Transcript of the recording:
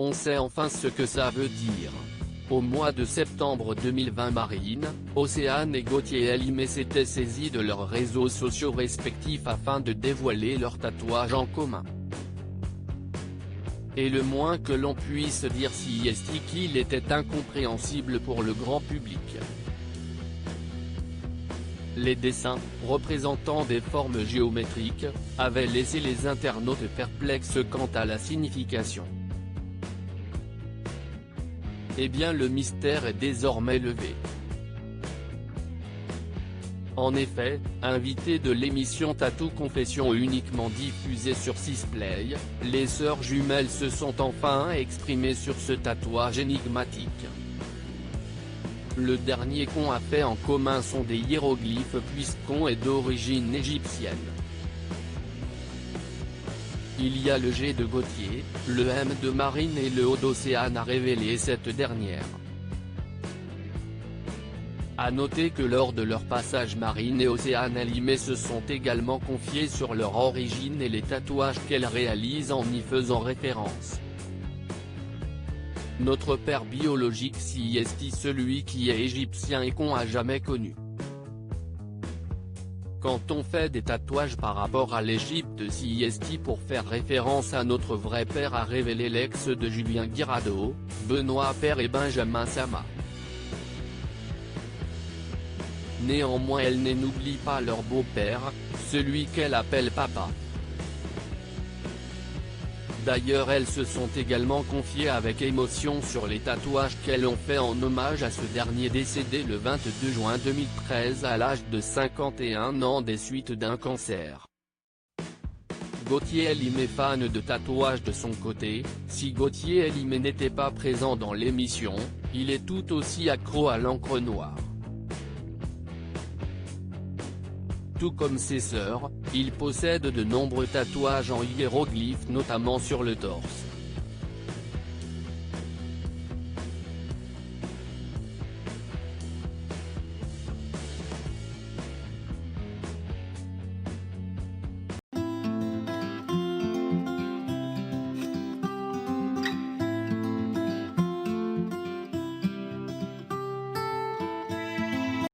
On sait enfin ce que ça veut dire. Au mois de septembre 2020, Marine, Océane et Gauthier Hallymet s'étaient saisis de leurs réseaux sociaux respectifs afin de dévoiler leur tatouage en commun. Et le moins que l'on puisse dire c'est qu'il était incompréhensible pour le grand public. Les dessins, représentant des formes géométriques, avaient laissé les internautes perplexes quant à la signification. Eh bien, le mystère est désormais levé. En effet, invitées de l'émission Tattoo Confession uniquement diffusée sur Sisplay, les sœurs jumelles se sont enfin exprimées sur ce tatouage énigmatique. Le dernier qu'on a fait en commun sont des hiéroglyphes puisqu'on est d'origine égyptienne. Il y a le G de Gauthier, le M de Marine et le O d'Océane, a révélé cette dernière. A noter que lors de leur passage, Marine et Océane Hallymet se sont également confiées sur leur origine et les tatouages qu'elles réalisent en y faisant référence. Notre père biologique c'est celui qui est égyptien et qu'on a jamais connu. Quand on fait des tatouages par rapport à l'Égypte c'est pour faire référence à notre vrai père, a révélé l'ex de Julien Guirado, Benoît Paire et Benjamin Sama. Néanmoins elle n'oublie pas leur beau-père, celui qu'elle appelle papa. D'ailleurs elles se sont également confiées avec émotion sur les tatouages qu'elles ont fait en hommage à ce dernier décédé le 22 juin 2013 à l'âge de 51 ans des suites d'un cancer. Gauthier Hallymet, fan de tatouages de son côté, si Gauthier Hallymet n'était pas présent dans l'émission, il est tout aussi accro à l'encre noire. Tout comme ses sœurs, il possède de nombreux tatouages en hiéroglyphes notamment sur le torse.